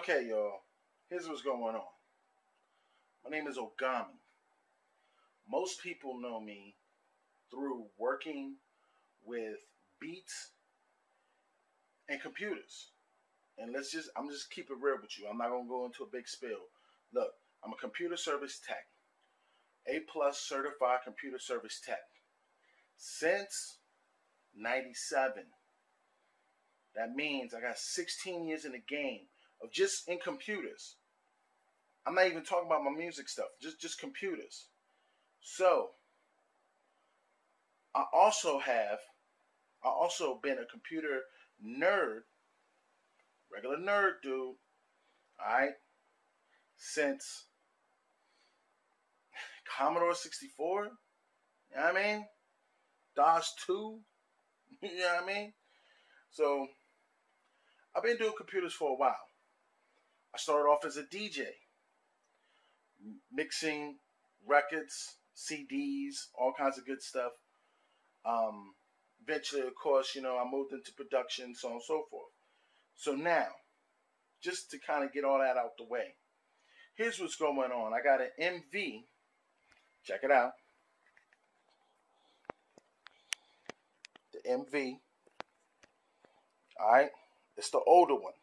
Okay, y'all. Here's what's going on. My name is Ogami. Most people know me through working with beats and computers. And I'm just keep it real with you. I'm not gonna go into a big spill. Look, I'm a computer service tech, A+ certified computer service tech since '97. That means I got 16 years in the game of just in computers. I'm not even talking about my music stuff, just computers. So I also been a computer nerd, regular nerd dude, alright, since Commodore 64, you know what I mean? DOS 2, you know what I mean? So I've been doing computers for a while. I started off as a DJ, mixing records, CDs, all kinds of good stuff. Eventually, of course, I moved into production, so on and so forth. So now, just to kind of get all that out the way, here's what's going on. I got an MV. Check it out. The MV. Alright. It's the older one.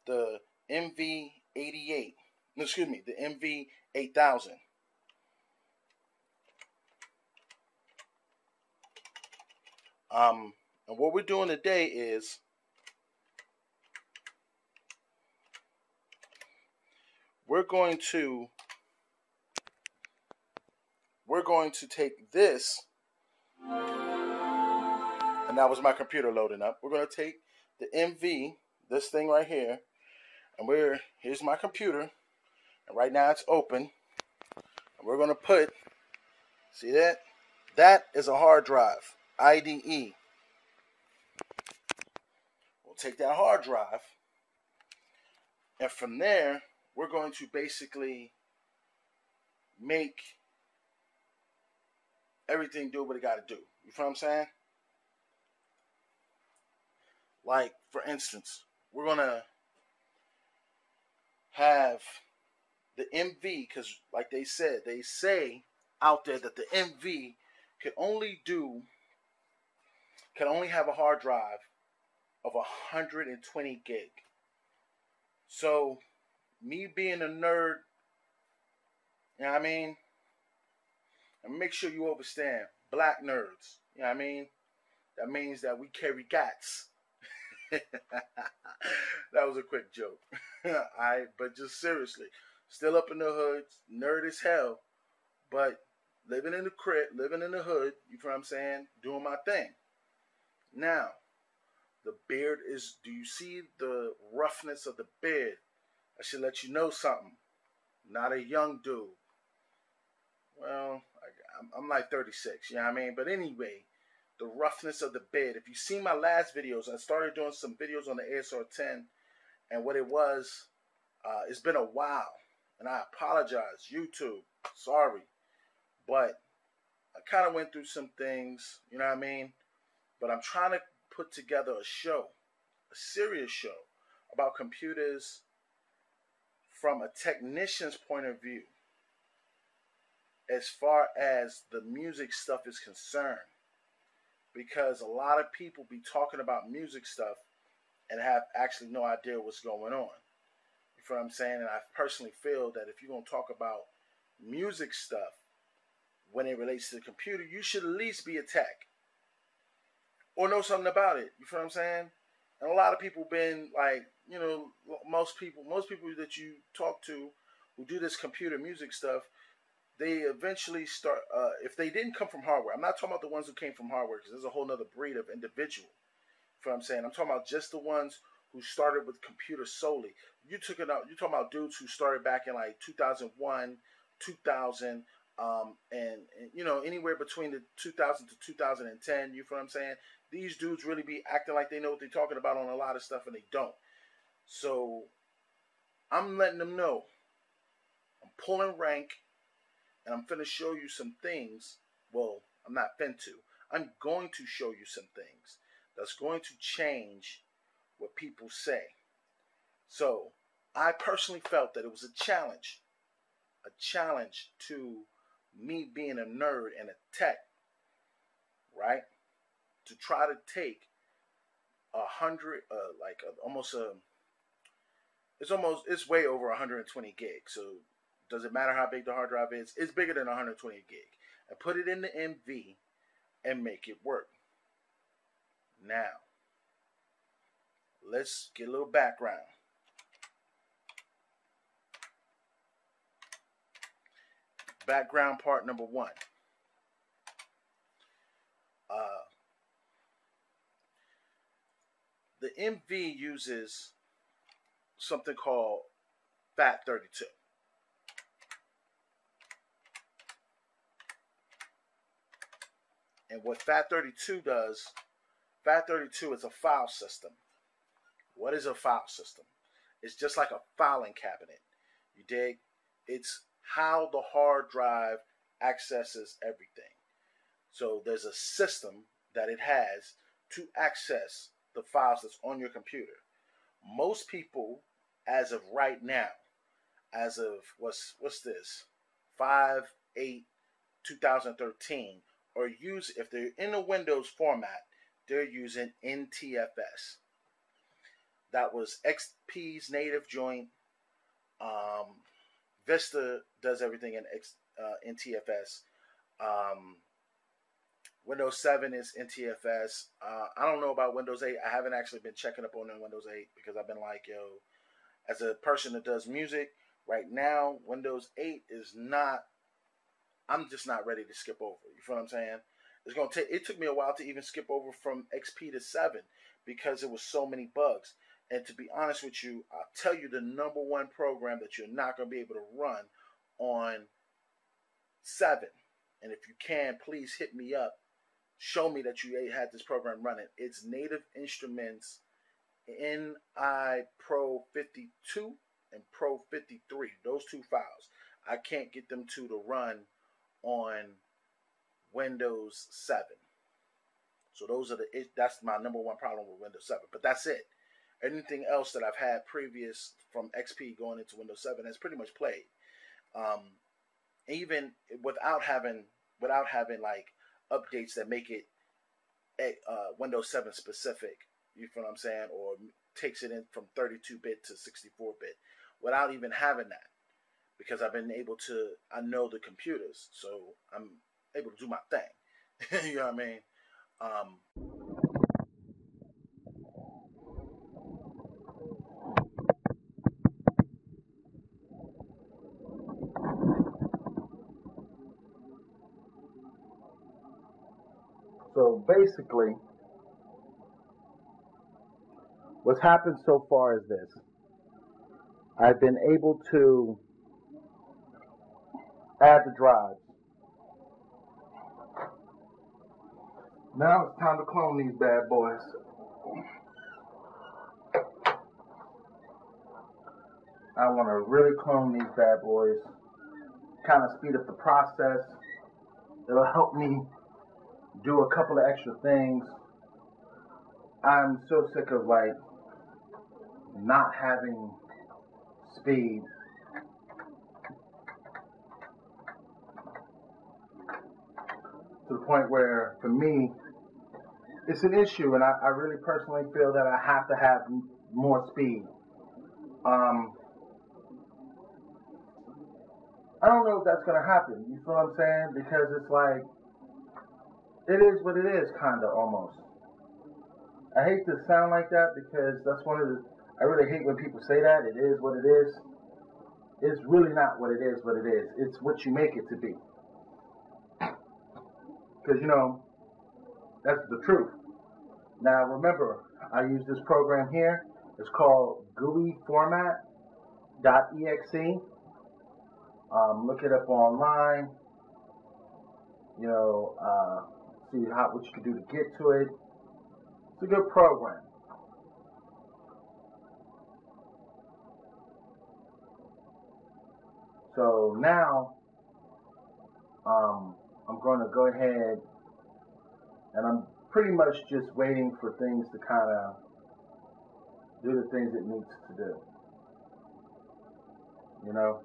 The mv8000. Excuse me, the mv8000. And what we're doing today is we're going to take this, and that was my computer loading up. We're going to take the MV, this thing right here, and here's my computer, and right now it's open, and we're going to put, see that? That is a hard drive, IDE. We'll take that hard drive, and from there, we're going to basically make everything do what it got to do. You feel what I'm saying? Like, for instance, we're going to have the MV, because like they say out there that the MV can only have a hard drive of 120 gig. So, me being a nerd, you know what I mean? And make sure you understand, black nerds, you know what I mean? That means that we carry gats. That was a quick joke. Alright, but just seriously, still up in the hood, nerd as hell, but living in the crib, living in the hood, you know what I'm saying? Doing my thing. Now, the beard is, do you see the roughness of the beard? I should let you know something. Not a young dude. Well, I'm like 36, you know what I mean? But anyway, the roughness of the beard. If you see my last videos, I started doing some videos on the ASR 10, and what it was, it's been a while, and I apologize, YouTube, sorry, but I kind of went through some things, you know what I mean? But I'm trying to put together a show, a serious show about computers from a technician's point of view, as far as the music stuff is concerned. Because a lot of people be talking about music stuff and have actually no idea what's going on. You feel what I'm saying? And I personally feel that if you're going to talk about music stuff when it relates to the computer, you should at least be a tech or know something about it. You feel what I'm saying? And a lot of people been like, most people that you talk to who do this computer music stuff, they eventually start, if they didn't come from hardware. I'm not talking about the ones who came from hardware, because there's a whole nother breed of individual. You know what I'm saying? I'm talking about just the ones who started with computers solely. You're talking about dudes who started back in like 2001, 2000, and anywhere between the 2000 to 2010. You feel what I'm saying? These dudes really be acting like they know what they're talking about on a lot of stuff, and they don't. So I'm letting them know. I'm pulling rank. And I'm finna show you some things. Well, I'm not finna. I'm going to show you some things that's going to change what people say. So, I personally felt that it was a challenge to me being a nerd and a tech, right? To try to take 100, almost a, it's way over 120 gigs. So does it matter how big the hard drive is? It's bigger than 120 gig, and put it in the MV and make it work. Now, let's get a little background. Background part number one. The MV uses something called FAT32. And what FAT32 does, FAT32 is a file system. What is a file system? It's just like a filing cabinet. You dig? It's how the hard drive accesses everything. So there's a system that it has to access the files that's on your computer. Most people, as of right now, as of what's this, 5/8/2013, or use, if they're in a Windows format, they're using NTFS. That was XP's native joint. Vista does everything in NTFS. Windows 7 is NTFS. I don't know about Windows 8. I haven't actually been checking up on Windows 8 because I've been like, yo, as a person that does music, right now, Windows 8 is not, I'm just not ready to skip over. You feel what I'm saying? It's gonna take. It took me a while to even skip over from XP to 7 because there was so many bugs. And to be honest with you, I'll tell you the number one program that you're not gonna be able to run on 7. And if you can, please hit me up. Show me that you had this program running. It's Native Instruments NI Pro 52 and Pro 53. Those two files. I can't get them two to run on Windows 7. So those are that's my number one problem with Windows 7. But that's it. Anything else that I've had previous from XP going into Windows 7 has pretty much played. Even without having like updates that make it Windows 7 specific, you feel what I'm saying, or takes it in from 32-bit to 64-bit, without even having that, because I've been able to, I know the computers, so I'm able to do my thing. You know what I mean? So basically, what's happened so far is this. I've been able to add the drives. Now it's time to clone these bad boys. I want to really clone these bad boys, kind of speed up the process. It'll help me do a couple of extra things. I'm so sick of like not having speed. To the point where, for me, it's an issue, and I really personally feel that I have to have more speed. I don't know if that's going to happen, you feel what I'm saying? Because it's like, it is what it is, kind of, almost. I hate to sound like that because that's one of the, I really hate when people say that, it is what it is. It's really not what it is, it's what you make it to be. Because, you know, that's the truth. Now, remember, I use this program here. It's called GUI format.exe. Look it up online. You know, see what you can do to get to it. It's a good program. So now, I'm going to go ahead, and I'm pretty much just waiting for things to kind of do the things it needs to do. you know.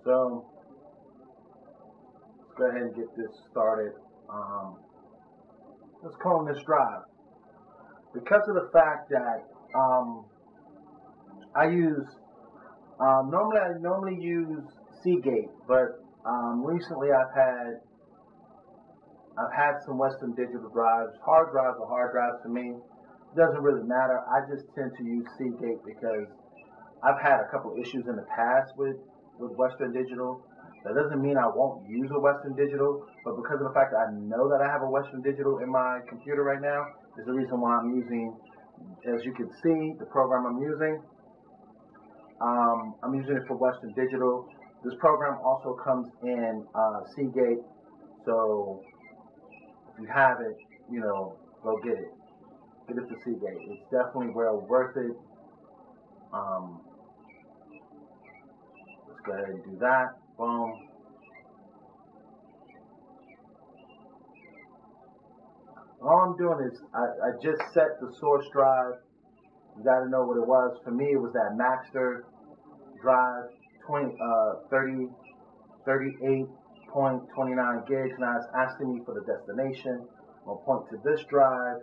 So let's go ahead and get this started. Let's clone this drive. Because of the fact that I use normally use Seagate, but recently I've had some Western Digital drives. Hard drives are hard drives to me. It doesn't really matter. I just tend to use Seagate because I've had a couple issues in the past with Western Digital. That doesn't mean I won't use a Western Digital, but because of the fact that I know that I have a Western Digital in my computer right now, is the reason why I'm using, as you can see, the program I'm using. I'm using it for Western Digital. This program also comes in Seagate, so if you have it, you know, go get it. Get it to Seagate. It's definitely well worth it. Let's go ahead and do that. Boom. All I'm doing is I just set the source drive. You got to know what it was. For me, it was that Maxter drive, 38.29 gigs. Now it's asking me for the destination. I'll point to this drive.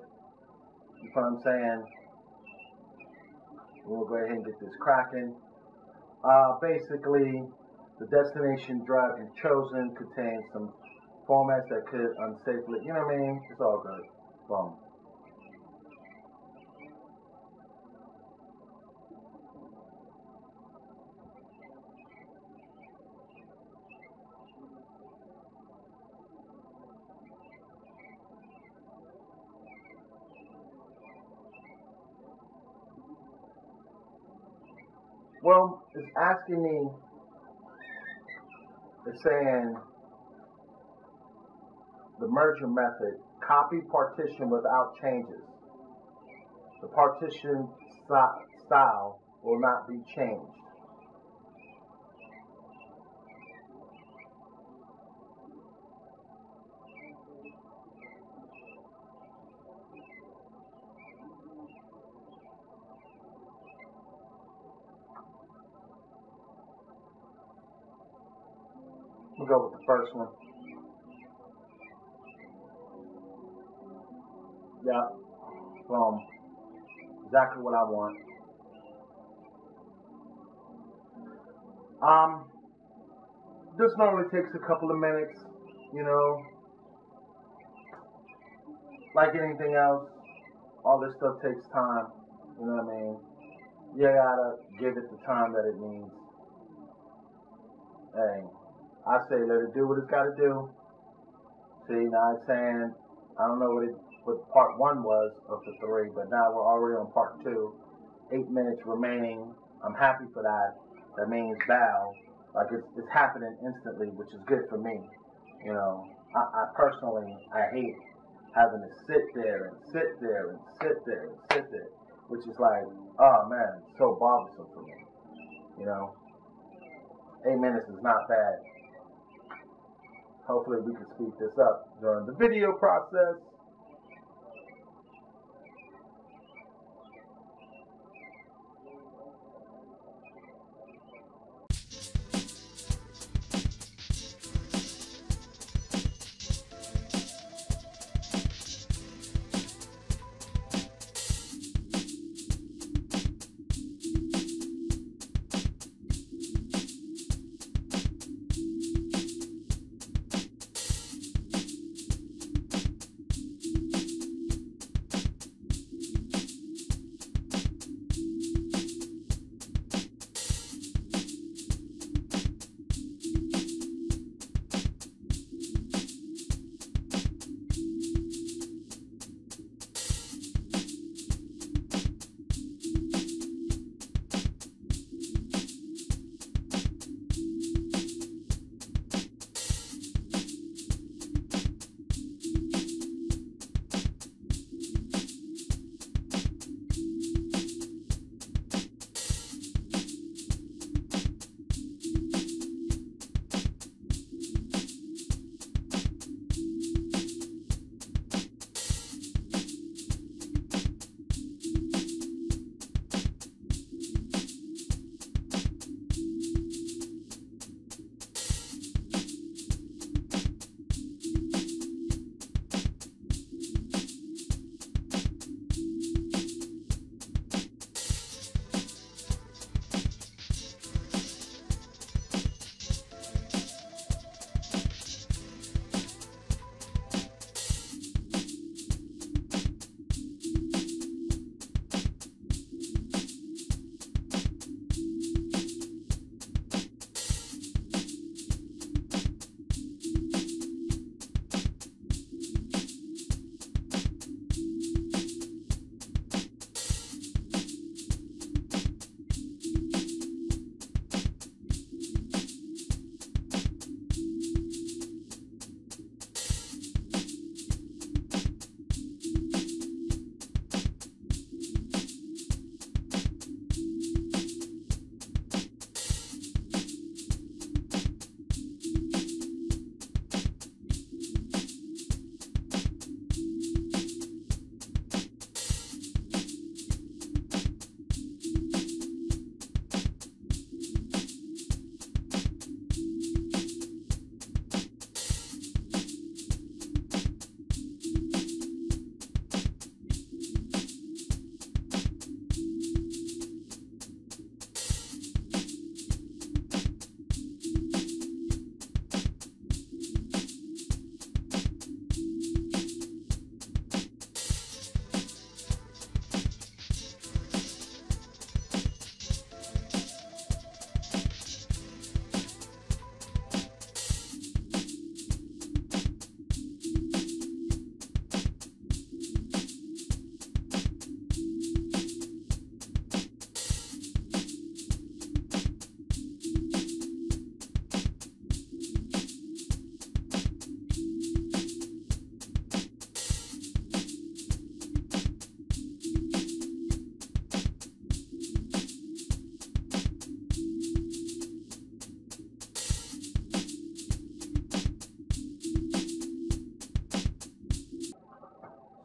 You know what I'm saying? We'll go ahead and get this cracking. Basically, the destination drive you've chosen contains some formats that could unsafely, you know what I mean? It's all good. Boom. Well, it's asking me, it's saying the merger method, copy partition without changes. The partition style will not be changed. We'll go with the first one. Yeah, boom. Exactly what I want. This normally takes a couple of minutes, you know. Like anything else, all this stuff takes time. You know what I mean? You gotta give it the time that it needs. Hey, I say let it do what it's gotta do. See, now it's saying, I don't know what part one was of the 3, but now we're already on part 2. 8 minutes remaining. I'm happy for that. That means bow. Like it's happening instantly, which is good for me. You know, I personally, I hate having to sit there and sit there and sit there and sit there, which is like, oh man, it's so bothersome for me. You know, 8 minutes is not bad. Hopefully we can speed this up during the video process.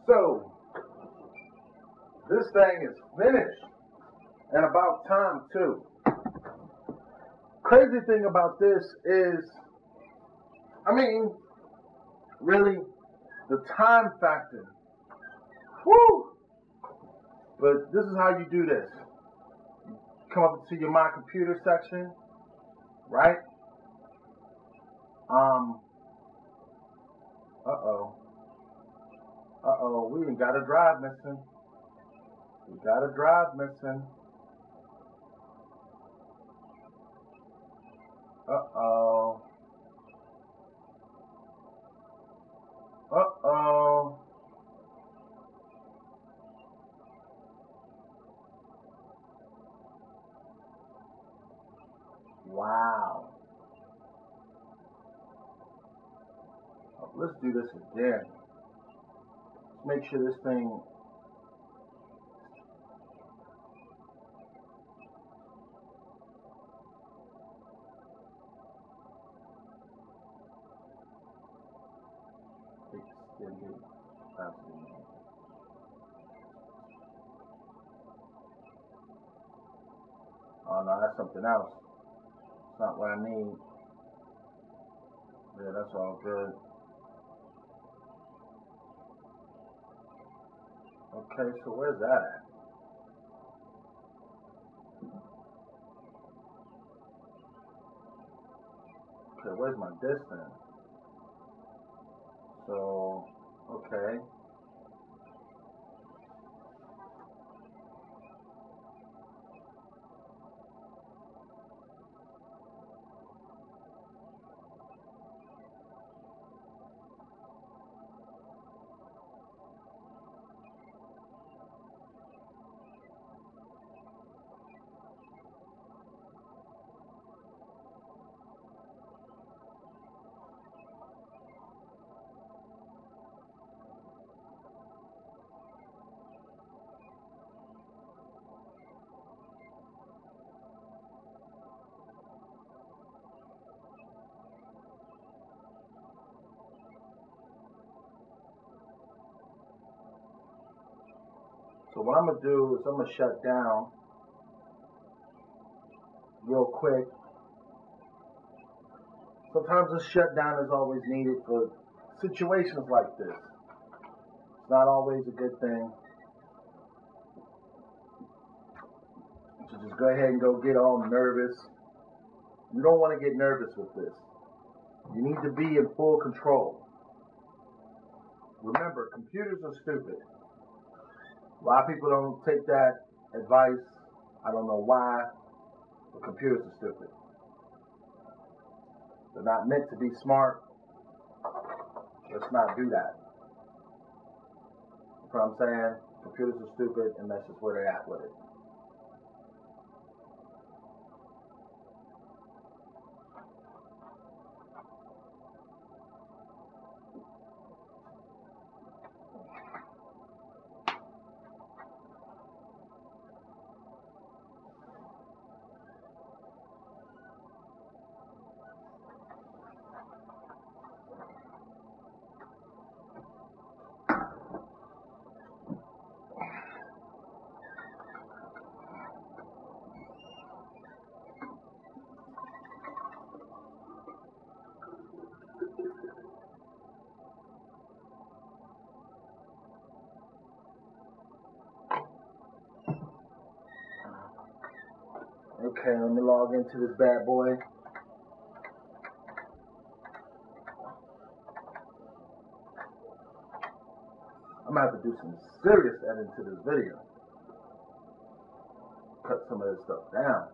So, this thing is finished. And about time, too. Crazy thing about this is, I mean, really, the time factor. Woo! But this is how you do this. Come up to your My Computer section, right? We ain't got a drive missing. We got a drive missing. Uh-oh. Wow. Let's do this again. Let's make sure this thing. Oh no, that's something else. It's not what I need. Yeah, that's all good. Okay, so where's that at? Okay, where's my distance? So, okay. So what I'm going to do is I'm going to shut down real quick. Sometimes a shutdown is always needed for situations like this. It's not always a good thing to just go ahead and go get all nervous. You don't want to get nervous with this. You need to be in full control. Remember, computers are stupid. A lot of people don't take that advice. I don't know why, but computers are stupid. They're not meant to be smart. Let's not do that. You know what I'm saying? Computers are stupid, and that's just where they're at with it. Okay, let me log into this bad boy. I'm gonna have to do some serious editing to this video. Cut some of this stuff down.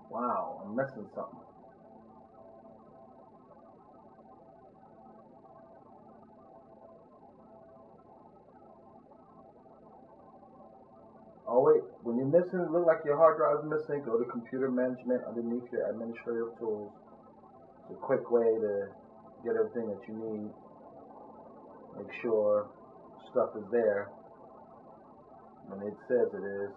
Wow, I'm missing something. Oh wait, when you're missing, look like your hard drive is missing, go to computer management underneath your administrative tools. It's a quick way to get everything that you need. Make sure stuff is there when it says it is.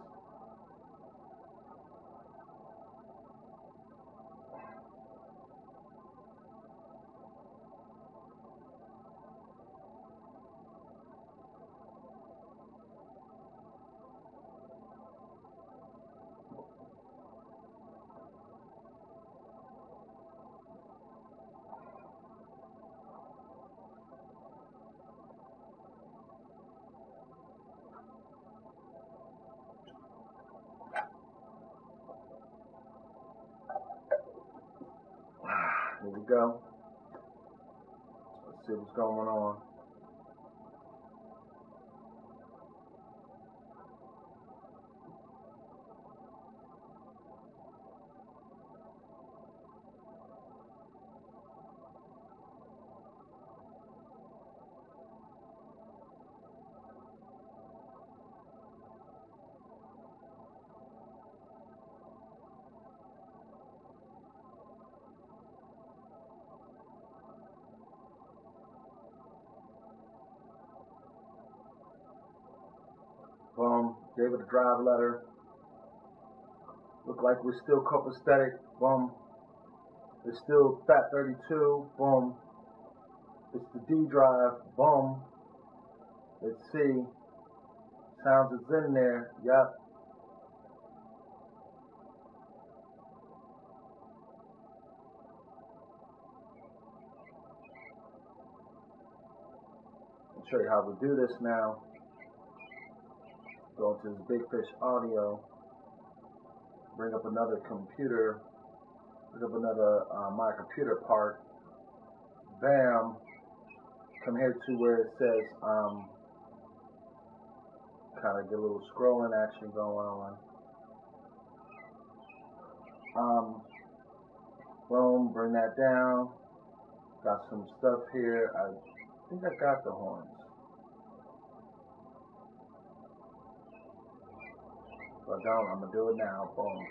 Here we go. Let's see what's going on. Boom, gave it a drive letter. Look like we're still copacetic. Boom. It's still FAT32. Boom. It's the D drive. Boom. Let's see. Sounds is in there. Yep. I'll show you how we do this now. Go to this Big Fish Audio. Bring up another computer. Bring up another my computer part. Bam. Come here to where it says kind of get a little scrolling action going on. Boom. Bring that down. Got some stuff here. I think I got the horns. If I don't, I'm gonna do it now. Boom.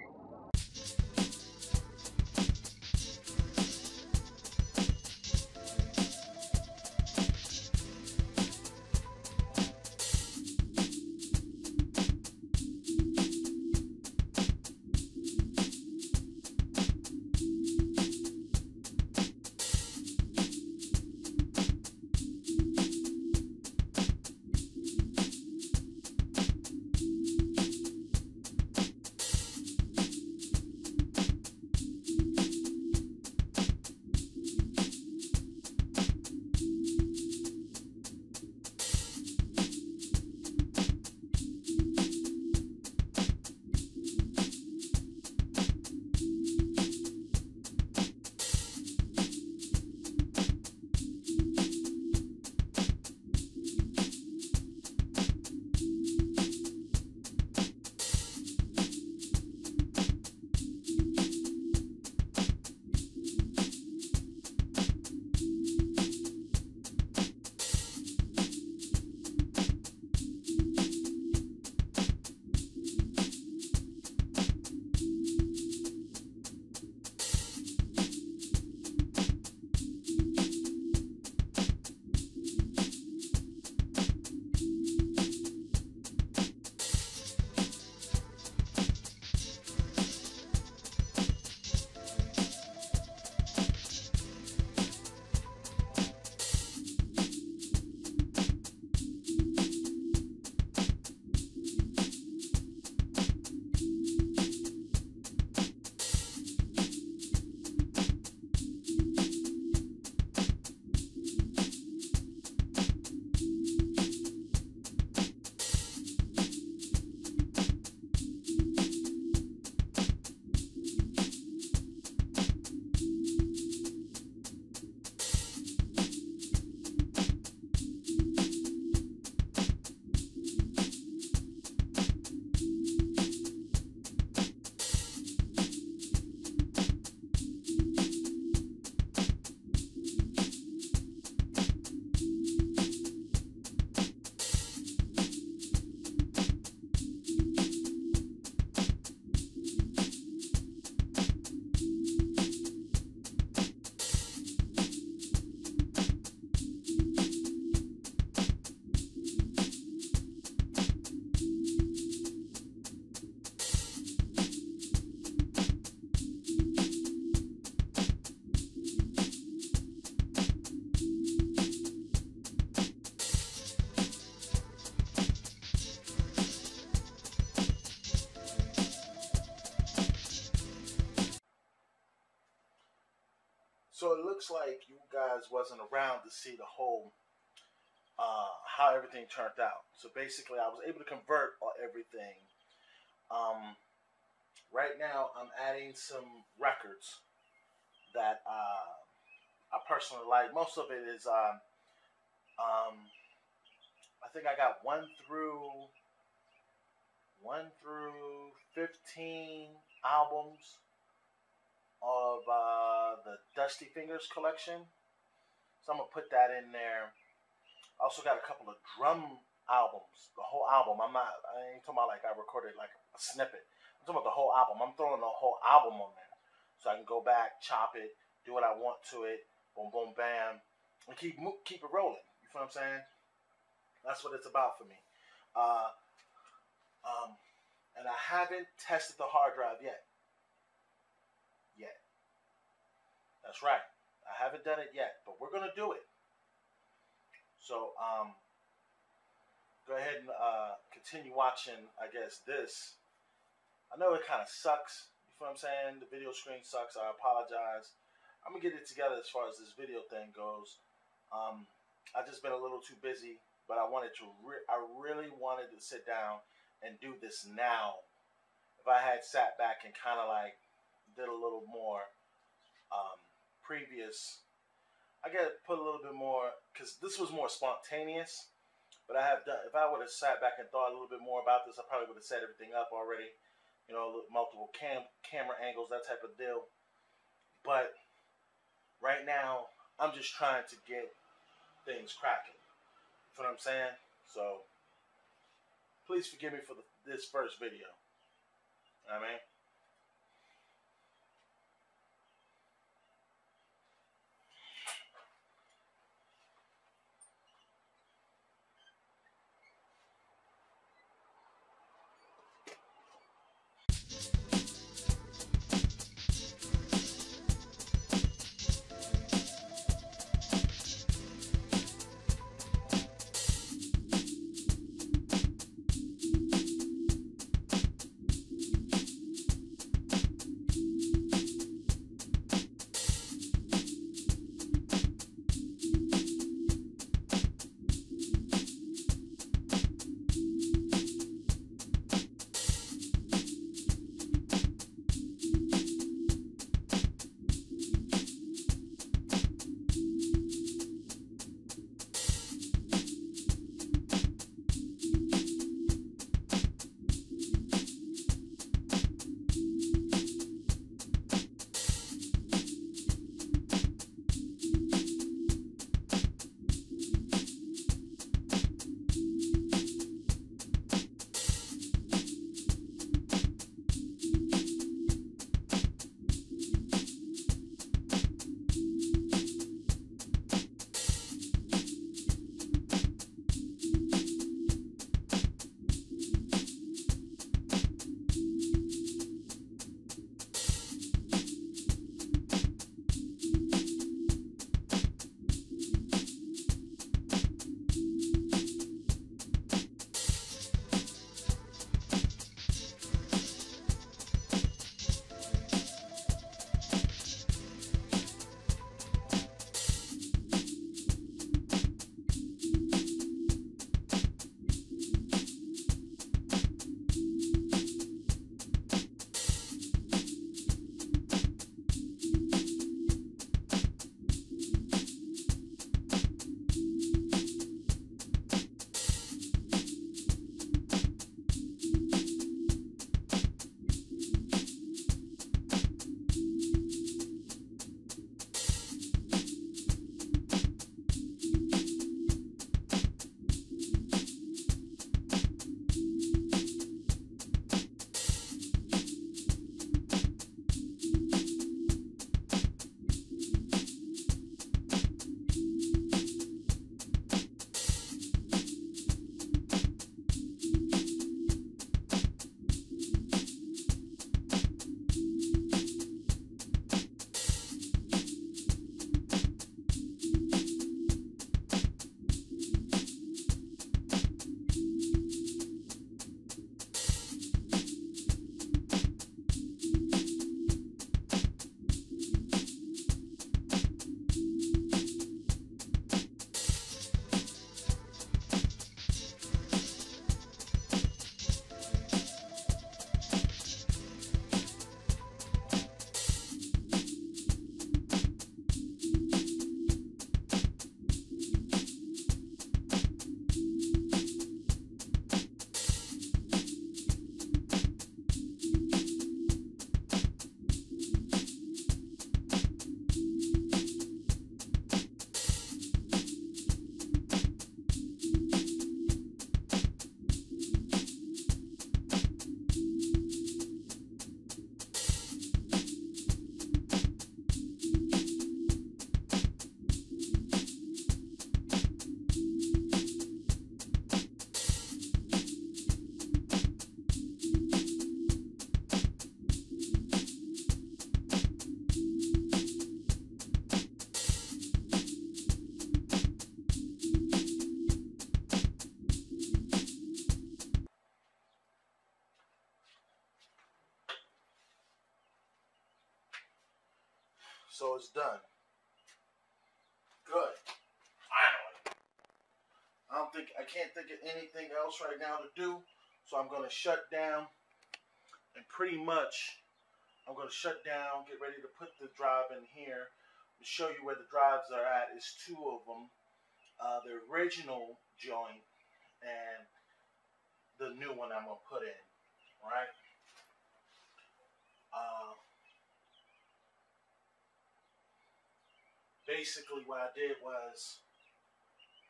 So it looks like you guys wasn't around to see the whole how everything turned out. So basically, I was able to convert everything. Right now, I'm adding some records that I personally like. Most of it is, I think I got 1 through 15 albums of the Dusty Fingers collection. So I'm gonna put that in there. I also got a couple of drum albums, the whole album. I ain't talking about like I recorded like a snippet. I'm talking about the whole album. I'm throwing the whole album on there, so I can go back, chop it, do what I want to it, boom, boom, bam, and keep it rolling. You feel what I'm saying? That's what it's about for me. And I haven't tested the hard drive yet. That's right. I haven't done it yet, but we're gonna do it. So go ahead and continue watching. I guess this. I know it kind of sucks. You feel what I'm saying? The video screen sucks. I apologize. I'm gonna get it together as far as this video thing goes. I've just been a little too busy, but I wanted to. I really wanted to sit down and do this now. If I had sat back and kind of like did a little more previous, I gotta put a little bit more, because this was more spontaneous. But I have done. If I would have sat back and thought a little bit more about this, I probably would have set everything up already. You know, multiple camera angles, that type of deal. But right now, I'm just trying to get things cracking. You know what I'm saying? So please forgive me for this first video. You know what I mean? So it's done. Good. Finally. I can't think of anything else right now to do. So I'm going to shut down. And pretty much, I'm going to shut down, get ready to put the drive in here. To show you where the drives are at. It's two of them. The original joint and the new one I'm going to put in. Right? Basically what I did was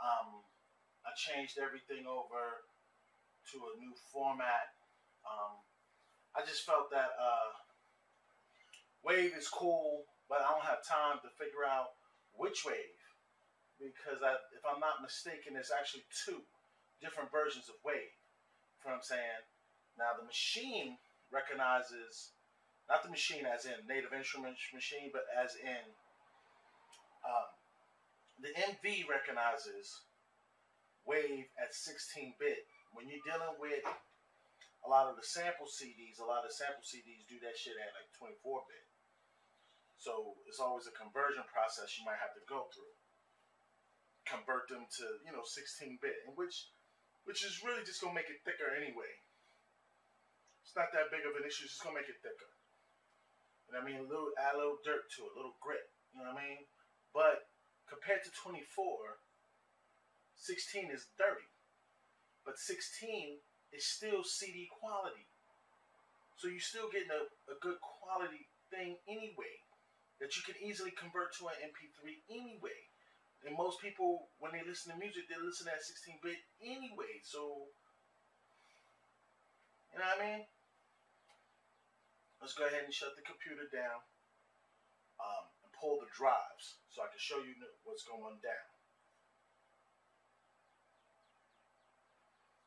I changed everything over to a new format. I just felt that Wave is cool, but I don't have time to figure out which Wave, because if I'm not mistaken, there's actually two different versions of Wave. You know what I'm saying? Now the machine recognizes, not the machine as in Native Instruments machine, but as in the MV recognizes Wave at 16-bit. When you're dealing with a lot of the sample CDs do that shit at like 24-bit. So it's always a conversion process you might have to go through. Convert them to, 16-bit, and which is really just gonna make it thicker anyway. It's not that big of an issue, it's just gonna make it thicker. You know what I mean? Add a little dirt to it, a little grit. You know what I mean? But compared to 24, 16 is dirty. But 16 is still CD quality. So you're still getting a good quality thing anyway, that you can easily convert to an MP3 anyway. And most people, when they listen to music, they listen at 16-bit anyway. So, you know what I mean? Let's go ahead and shut the computer down and pull the drives so I can show you what's going down.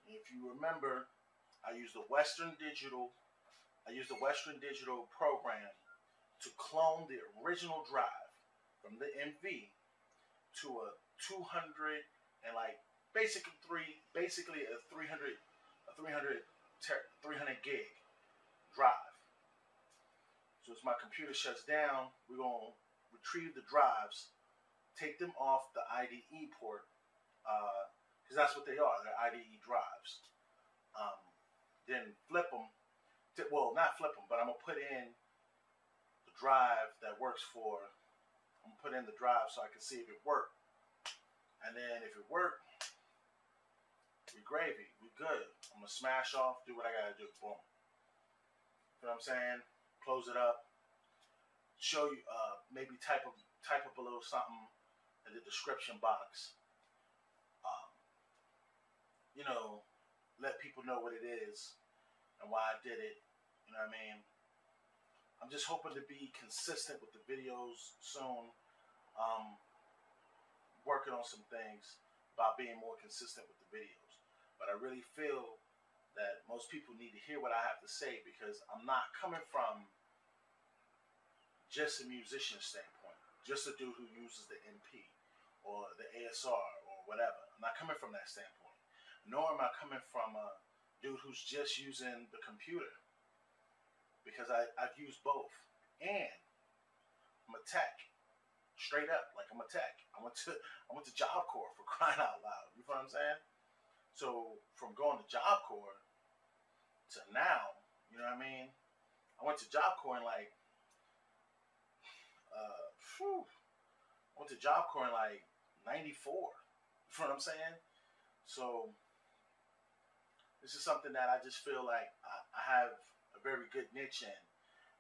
If you remember, I used the Western Digital program to clone the original drive from the MV to a 200 and basically a 300 gig drive. So as my computer shuts down, we're gonna retrieve the drives, take them off the IDE port, because that's what they are. They're IDE drives. Then flip them. Well, not flip them, but I'm gonna put in the drive that works for. I'm gonna put in the drive so I can see if it worked. And then if it worked, we gravy. We good. I'm gonna smash off. Do what I gotta do. Boom. You know what I'm saying? Close it up. Show you. Maybe type up a little something in the description box. Let people know what it is and why I did it. You know what I mean? I'm just hoping to be consistent with the videos soon. Working on some things about being more consistent with the videos. But I really feel that most people need to hear what I have to say, because I'm not coming from just a musician standpoint, just a dude who uses the MP or the ASR or whatever. I'm not coming from that standpoint. Nor am I coming from a dude who's just using the computer, because I've used both. And I'm a tech, straight up, like I'm a tech. I went to Job Corps, for crying out loud. You know what I'm saying? So from going to Job Corps to now, you know what I mean? I went to Job Corps in I went to Job Corps in 94. You know what I'm saying? So this is something that I just feel like I have a very good niche in,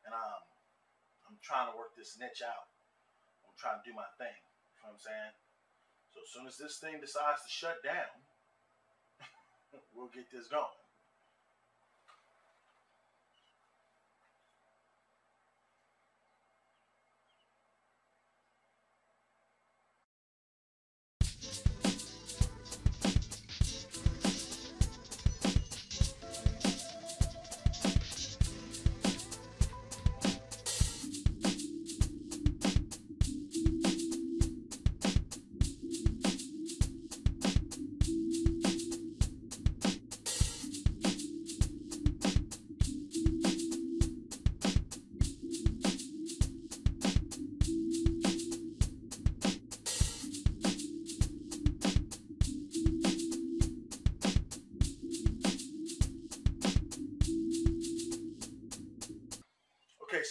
and I'm trying to work this niche out. I'm trying to do my thing. You know what I'm saying? So as soon as this thing decides to shut down, we'll get this going.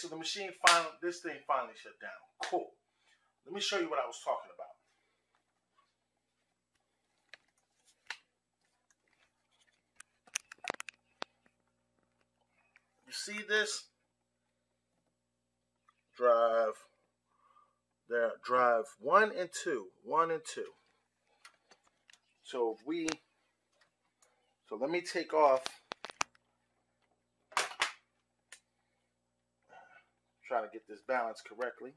so the machine this thing finally shut down. Cool. Let me show you what I was talking about. You see this? Drive. There, drive 1 and 2. 1 and 2. So let me take off. Try to get this balanced correctly.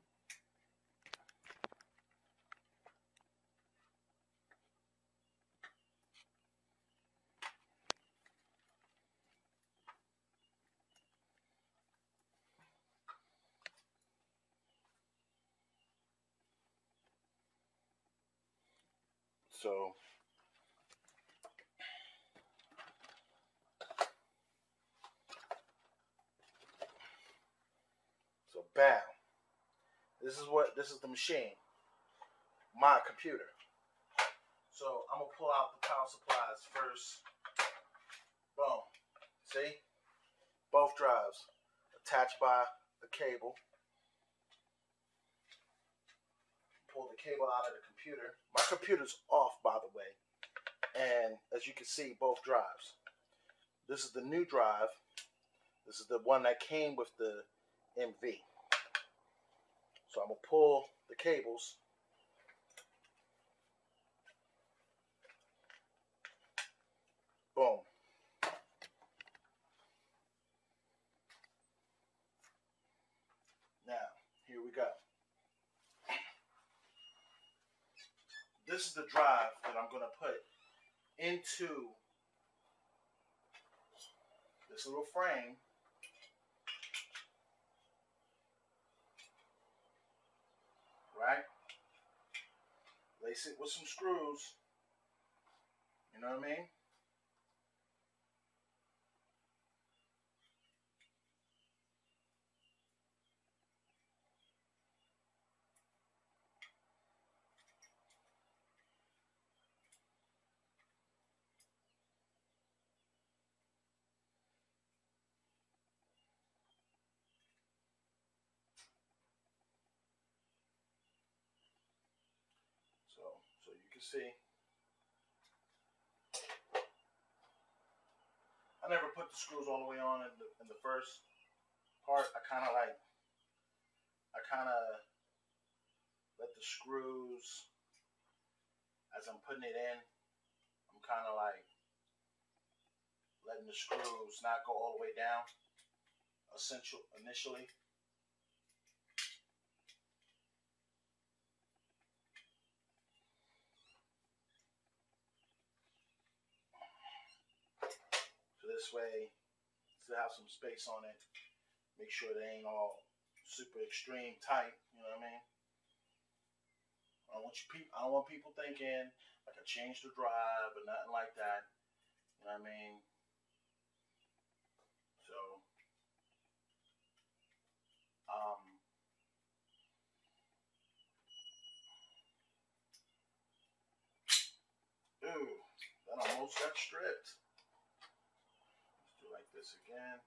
So bam. This is the machine. My computer. So I'm gonna pull out the power supplies first. Boom. See? Both drives attached by the cable. Pull the cable out of the computer. My computer's off, by the way. And as you can see, both drives. This is the new drive. This is the one that came with the MV. So I'm going to pull the cables. Boom. Now, here we go. This is the drive that I'm going to put into this little frame. Right? Lace it with some screws. You know what I mean? So you can see, I never put the screws all the way on in the first part. I kind of let the screws, as I'm putting it in, I'm kind of like letting the screws not go all the way down initially. This way, still have some space on it. Make sure they ain't all super extreme tight. You know what I mean? I don't want people thinking like I changed the drive or nothing like that. You know what I mean? So, ooh, that almost got stripped. Like this again.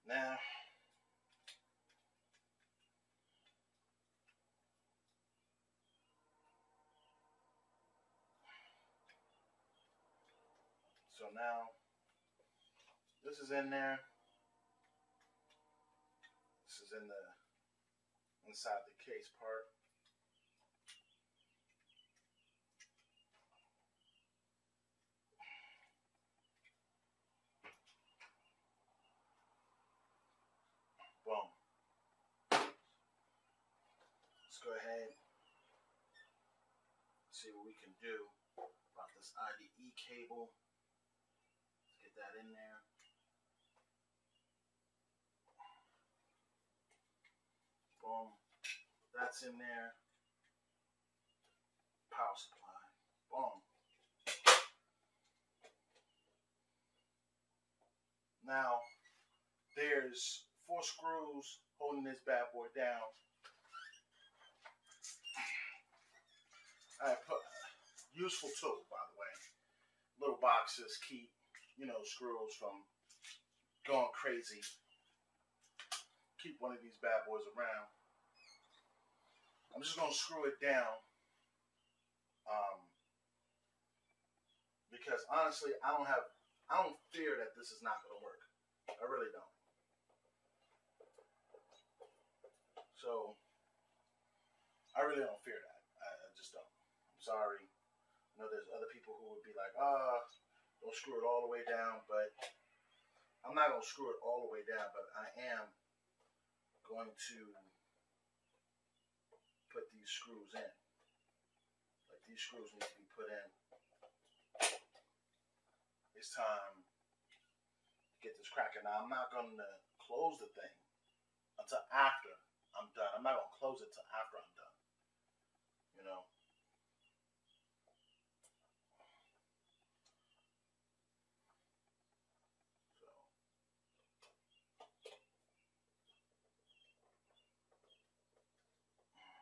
Now, so now this is in there. This is in the inside the case part. Boom. Let's go ahead and see what we can do about this IDE cable. Let's get that in there. Boom. That's in there. Power supply. Boom. Now, there's 4 screws holding this bad boy down. I put useful tool, by the way. Little boxes keep, screws from going crazy. Keep one of these bad boys around. I'm just gonna screw it down, because honestly, I don't fear that this is not gonna work. I really don't. So I really don't fear that. I just don't. I'm sorry. I know there's other people who would be like, don't screw it all the way down, but I'm not gonna screw it all the way down, but I am going to put these screws in. Like, these screws need to be put in. It's time to get this cracking. Now, I'm not going to close the thing until after I'm done. I'm not going to close it until after I'm done. So,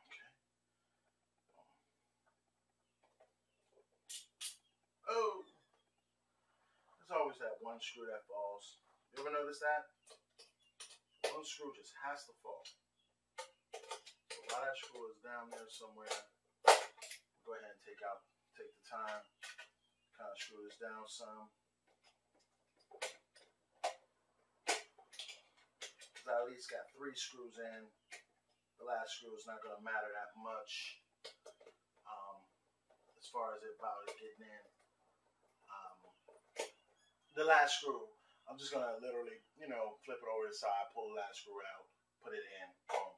okay. Oh! There's always that one screw that falls. You ever notice that? One screw just has to fall. So while that screw is down there somewhere, go ahead and take the time, kind of screw this down some. Because I at least got 3 screws in. The last screw is not going to matter that much as far as it about getting in. The last screw, I'm just going to literally, flip it over to the side, pull the last screw out, put it in, boom.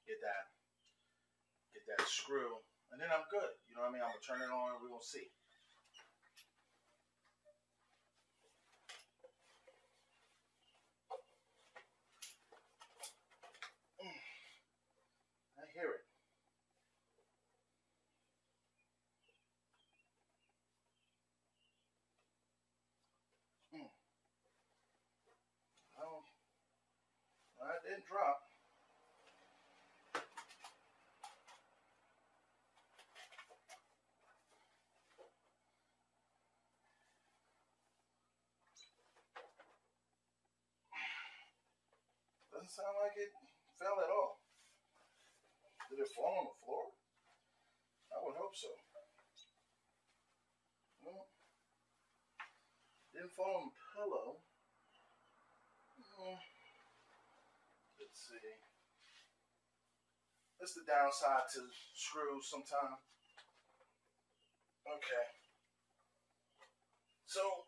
Get that screw, and then I'm good. You know what I mean? I'm going to turn it on and we're going to see. I hear it. Oh, I didn't drop. Doesn't sound like it fell at all. Did it fall on the floor? I would hope so. No. Didn't fall on the pillow. Let's see. That's the downside to screws sometimes. Okay. So,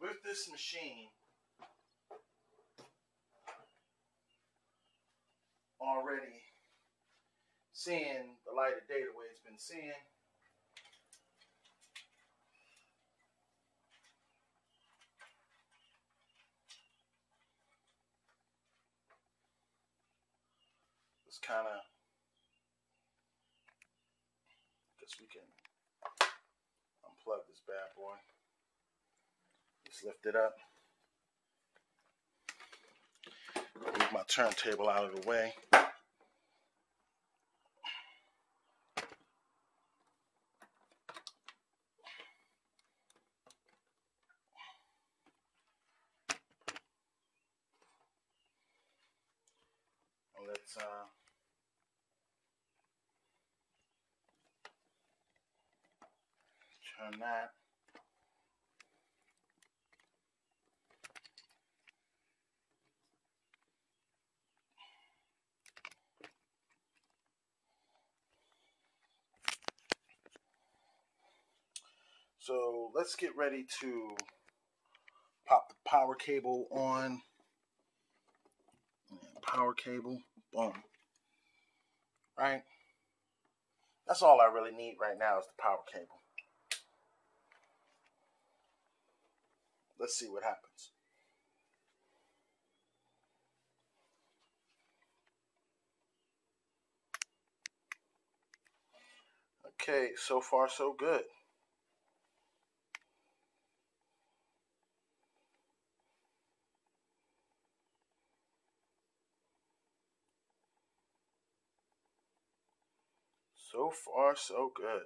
with this machine already seeing the light of day the way it's been seeing, it's kind of, guess we can unplug this bad boy. Just lift it up. Move my turntable out of the way. Let's turn that. So let's get ready to pop the power cable on. Power cable, boom. Right? That's all I really need right now is the power cable. Let's see what happens. Okay, so far so good. So far, so good.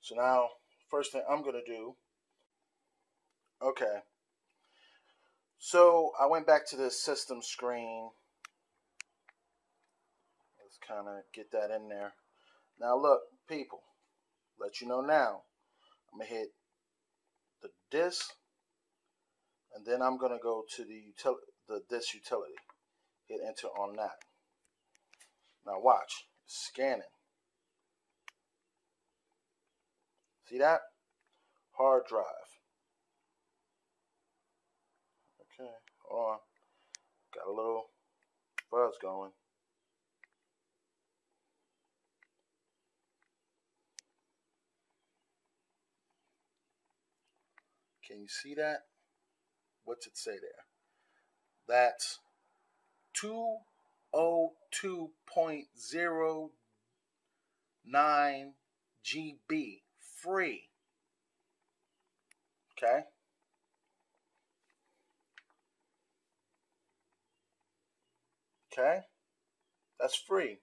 So now, first thing I'm gonna do. Okay. So I went back to the system screen. Let's kind of get that in there. Now look, people. Let you know now. I'm gonna hit the disk, and then I'm gonna go to the disk utility. Hit enter on that. Now watch. Scanning. See that? Hard drive. Okay, hold on. Got a little buzz going. Can you see that? What's it say there? That's 202.09 GB free. Okay? Okay? That's free.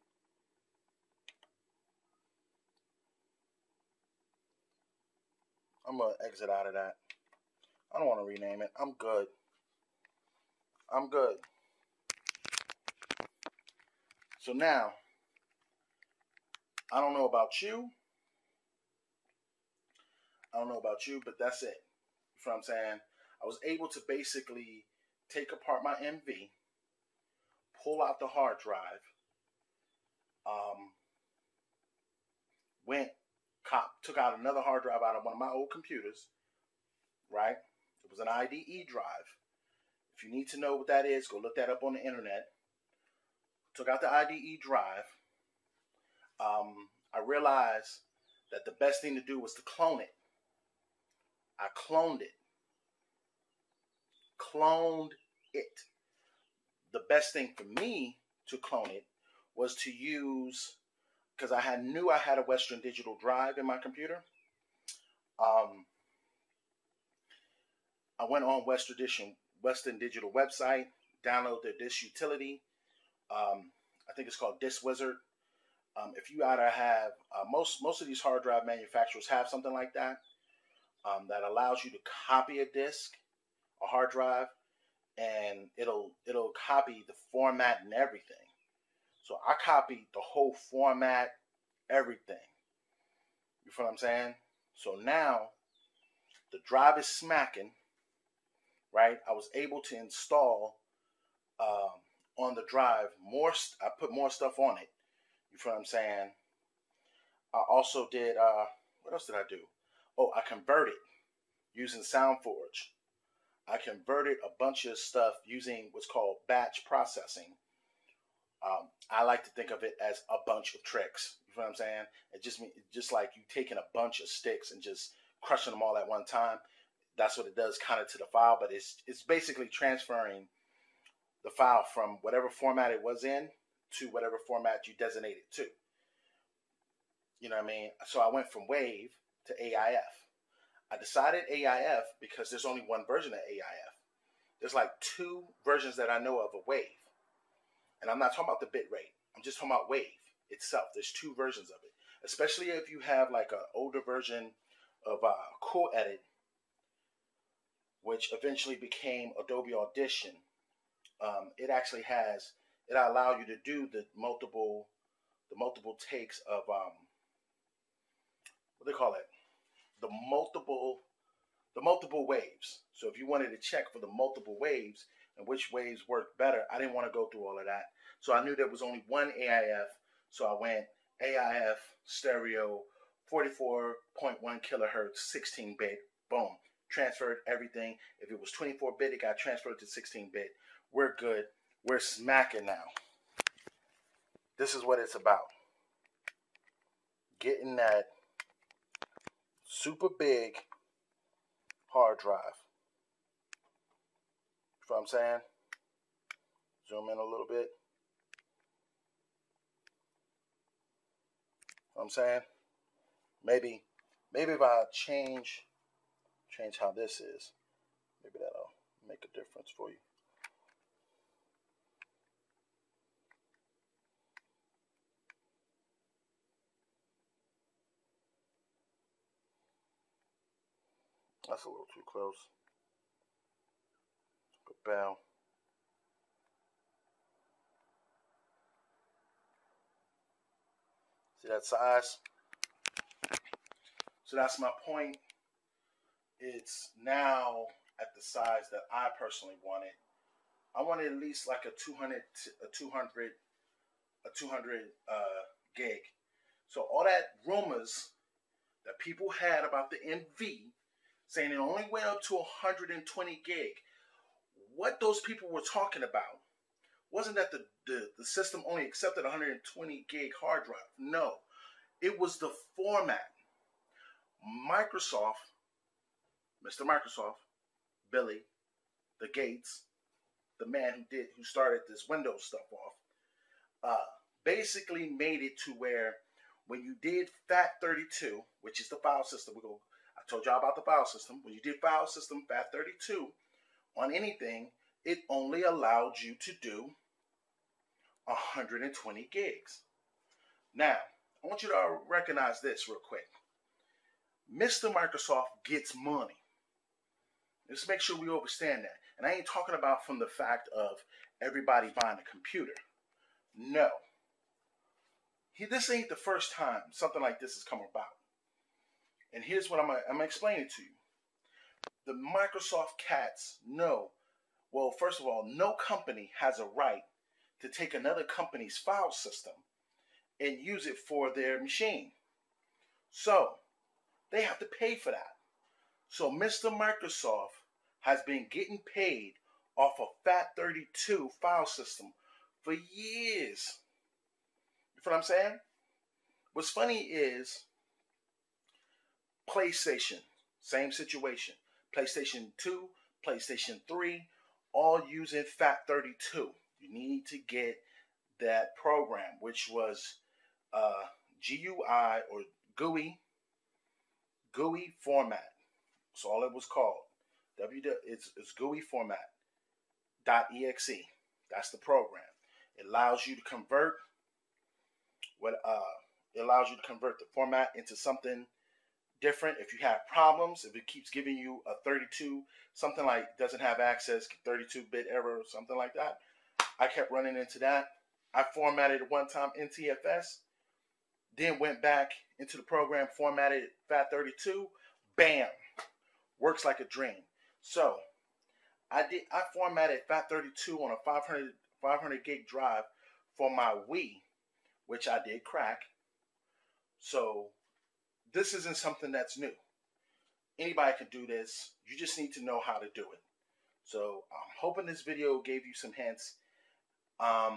I'm going to exit out of that. I don't want to rename it. I'm good. I'm good. So now, I don't know about you. I don't know about you, but that's it. You know what I'm saying? I was able to basically take apart my MV, pull out the hard drive, took out another hard drive out of one of my old computers, right? It was an IDE drive. If you need to know what that is, go look that up on the internet. Took out the IDE drive. I realized that the best thing to do was to clone it. I cloned it. Cloned it. The best thing for me to clone it was to use, because knew I had a Western Digital drive in my computer. I went on Western Digital website, download their disk utility. I think it's called Disk Wizard. If you either have most of these hard drive manufacturers have something like that that allows you to copy a disk, a hard drive, and it'll copy the format and everything. So I copied the whole format, everything. You feel what I'm saying? So now the drive is smacking, right? I was able to install on the drive I put more stuff on it. You feel what I'm saying? I also did, what else did I do? Oh, I converted using SoundForge. I converted a bunch of stuff using what's called batch processing. I like to think of it as a bunch of tricks. You know what I'm saying? It just like you taking a bunch of sticks and just crushing them all at one time. That's what it does kind of to the file, but it's basically transferring the file from whatever format it was in to whatever format you designate it to. You know what I mean? So I went from WAV to AIF. I decided AIF because there's only one version of AIF. There's like 2 versions that I know of WAV. And I'm not talking about the bit rate. I'm just talking about WAV itself. There's 2 versions of it. Especially if you have like an older version of Cool Edit, which eventually became Adobe Audition. It actually it allows you to do the multiple takes of what do they call it? The multiple waves. So if you wanted to check for the multiple waves and which waves work better, I didn't want to go through all of that. So I knew there was only one AIF. So I went AIF stereo 44.1 kilohertz 16-bit. Boom. Transferred everything. If it was 24-bit, it got transferred to 16-bit. We're good. We're smacking now. This is what it's about. Getting that super big hard drive. You know what I'm saying? Zoom in a little bit. You know what I'm saying? Maybe maybe if I change how this is, maybe that'll make a difference for you. That's a little too close. Good bell. See that size? So that's my point. It's now at the size that I personally wanted. I wanted at least like a 200 gig. So all that rumors that people had about the MV saying it only went up to 120 gig. What those people were talking about wasn't that the system only accepted 120 gig hard drive. No, it was the format. Microsoft, Mr. Microsoft, Billy, the Gates, the man who started this Windows stuff off, basically made it to where when you did FAT32, which is the file system, I told y'all about the file system. When you did file system FAT32 on anything, it only allowed you to do 120 gigs. Now, I want you to recognize this real quick. Mr. Microsoft gets money. Let's make sure we understand that. And I ain't talking about from the fact of everybody buying a computer. No. This ain't the first time something like this has come about. And here's what I'm going to explain it to you. The Microsoft cats know, well, first of all, no company has a right to take another company's file system and use it for their machine. So, they have to pay for that. So, Mr. Microsoft has been getting paid off a FAT32 file system for years. You know what I'm saying? What's funny is PlayStation, same situation. PlayStation 2, PlayStation 3, all using FAT32. You need to get that program, which was GUI or GUI format. That's all it was called. It's GUI format. .exe. That's the program. It allows you to convert the format into something different. If you have problems, if it keeps giving you a 32, something like doesn't have access, 32-bit error or something like that, I kept running into that. I formatted it one time NTFS, then went back into the program, formatted FAT32, bam, works like a dream. So I formatted FAT32 on a 500 gig drive for my Wii, which I did crack. So this isn't something that's new. Anybody can do this. You just need to know how to do it. So I'm hoping this video gave you some hints. I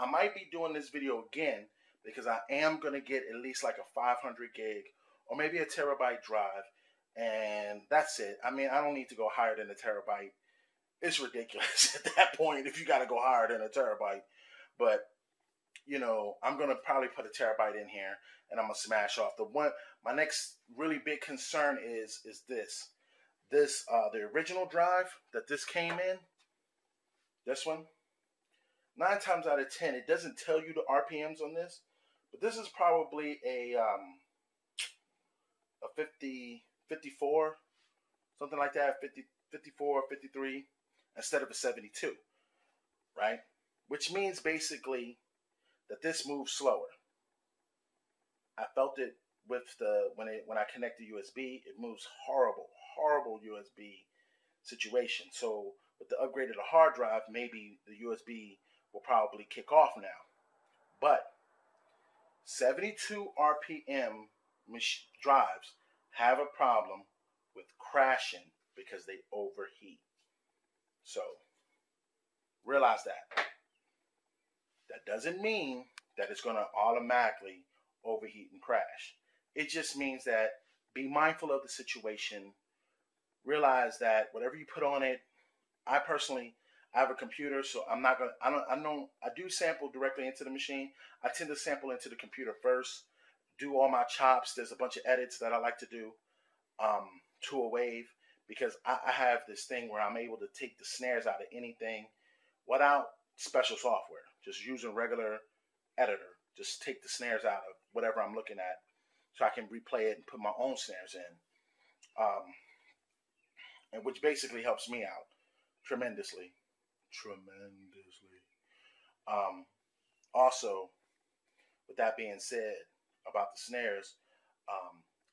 might be doing this video again because I am going to get at least like a 500 gig or maybe a terabyte drive. And that's it. I mean, I don't need to go higher than a terabyte. It's ridiculous at that point if you got to go higher than a terabyte. But, you know, I'm going to probably put a terabyte in here and I'm going to smash off. My next really big concern is this. The original drive that this came in, this one, 9 times out of 10, it doesn't tell you the RPMs on this, but this is probably a 50, 54, something like that, 50, 54, 53, instead of a 72, right? Which means basically that this moves slower. I felt it with when I connect the USB, it moves horrible USB situation. So with the upgrade of the hard drive, maybe the USB will probably kick off now. But 72 RPM drives have a problem with crashing because they overheat. So realize that. That doesn't mean that it's going to automatically overheat and crash. It just means that be mindful of the situation. Realize that whatever you put on it, I have a computer, so I'm not gonna. I do sample directly into the machine. I tend to sample into the computer first, do all my chops. There's a bunch of edits that I like to do to a wave because I have this thing where I'm able to take the snares out of anything without special software, just using regular editor. Just take the snares out of whatever I'm looking at so I can replay it and put my own snares in, and which basically helps me out tremendously. Also, with that being said about the snares,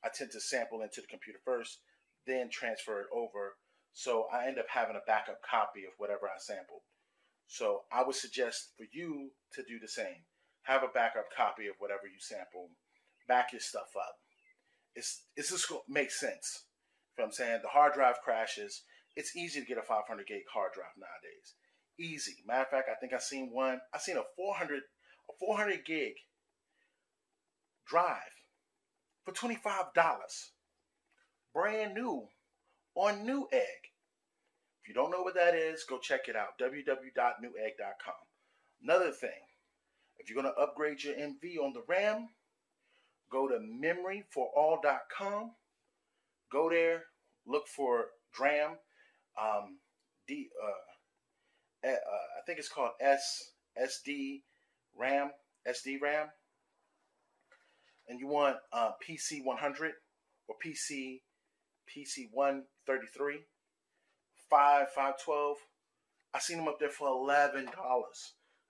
I tend to sample into the computer first, then transfer it over. So I end up having a backup copy of whatever I sampled. So I would suggest for you to do the same. Have a backup copy of whatever you sample. Back your stuff up. It's just going to make sense. You know what I'm saying? The hard drive crashes. It's easy to get a 500 gig hard drive nowadays. Easy. Matter of fact, I think I seen a 400 gig drive for $25. Brand new on Newegg. If you don't know what that is, go check it out. www.newegg.com. Another thing, if you're going to upgrade your MV on the RAM, go to memoryforall.com. Go there, look for DRAM. I think it's called SD RAM. And you want PC 100 or PC 133, 512. I seen them up there for $11.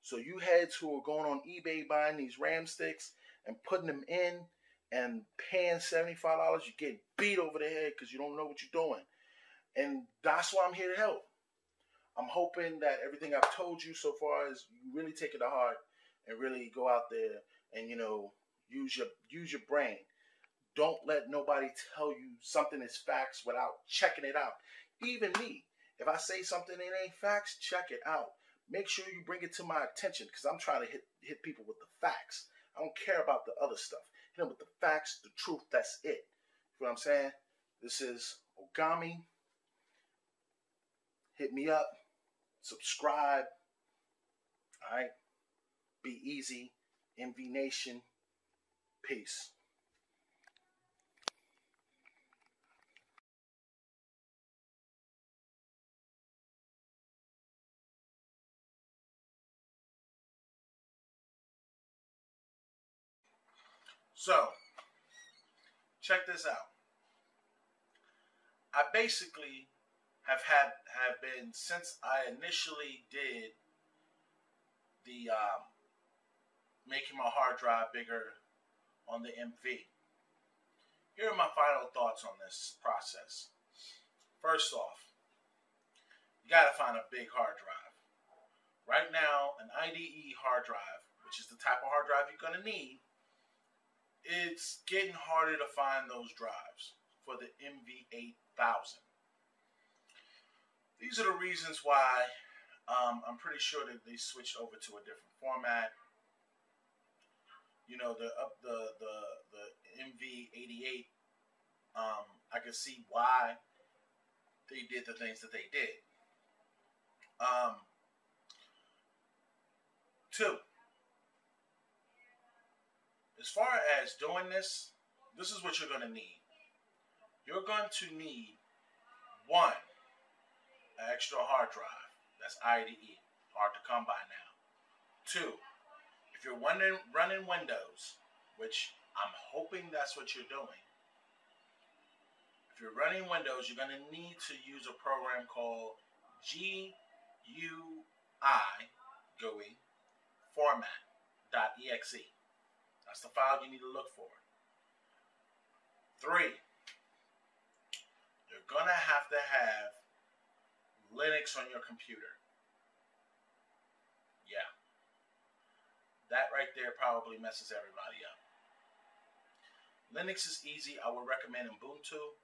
So you heads who are going on eBay buying these RAM sticks and putting them in and paying $75, you get beat over the head because you don't know what you're doing. And that's why I'm here to help. I'm hoping that everything I've told you so far is you really take it to heart and really go out there and, you know, use your brain. Don't let nobody tell you something is facts without checking it out. Even me, if I say something that ain't facts, check it out. Make sure you bring it to my attention because I'm trying to hit people with the facts. I don't care about the other stuff. Hit them with the facts, the truth, that's it. You know what I'm saying? This is Ogami. Hit me up. Subscribe. All right. Be easy. MV Nation. Peace. So, check this out. I basically have been, since I initially did the making my hard drive bigger on the MV. Here are my final thoughts on this process. First off, you got to find a big hard drive. Right now, an IDE hard drive, which is the type of hard drive you're going to need, it's getting harder to find those drives for the mv8000. These are the reasons why I'm pretty sure that they switched over to a different format. You know, the mv88, I can see why they did the things that they did. Two, as far as doing this is what you're going to need. You're going to need, one, an extra hard drive. That's IDE. Hard to come by now. Two, if you're running Windows, which I'm hoping that's what you're doing. If you're running Windows, you're going to need to use a program called GUI format.exe. That's the file you need to look for. Three, you're going to have Linux on your computer. Yeah. That right there probably messes everybody up. Linux is easy. I would recommend Ubuntu.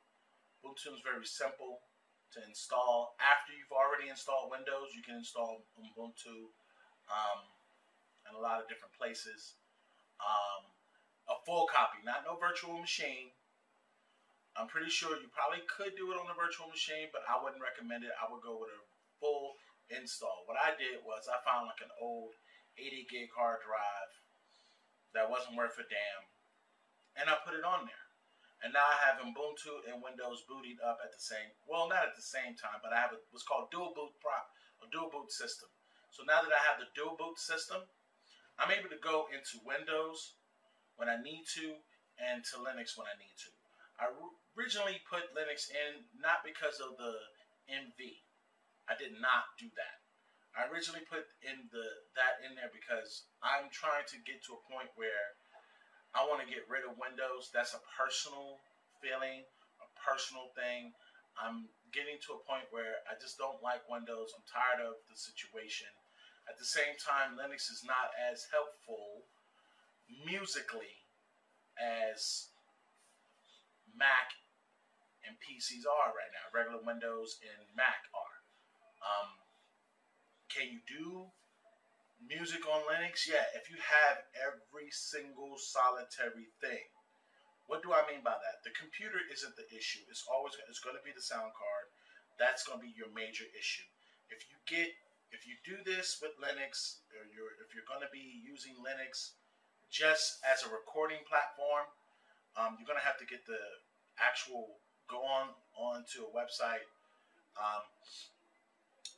Ubuntu is very simple to install. After you've already installed Windows, you can install Ubuntu in a lot of different places. A full copy, not no virtual machine. I'm pretty sure you probably could do it on a virtual machine, but I wouldn't recommend it. I would go with a full install. What I did was I found like an old 80 gig hard drive that wasn't worth a damn. and I put it on there. And now I have Ubuntu and Windows booted up at the same, well, not at the same time, but I have what's called a dual boot system. So now that I have the dual boot system, I'm able to go into Windows when I need to and to Linux when I need to. I originally put Linux in not because of the MV. I did not do that. I originally put in that in there because I'm trying to get to a point where I want to get rid of Windows. That's a personal feeling, a personal thing. I'm getting to a point where I just don't like Windows. I'm tired of the situation. At the same time, Linux is not as helpful musically as Mac and PCs are right now. Regular Windows and Mac are. Can you do music on Linux? Yeah, if you have every single solitary thing. What do I mean by that? The computer isn't the issue. It's going to be the sound card. That's going to be your major issue. If you do this with Linux, or if you're going to be using Linux just as a recording platform, you're going to have to get the actual go onto a website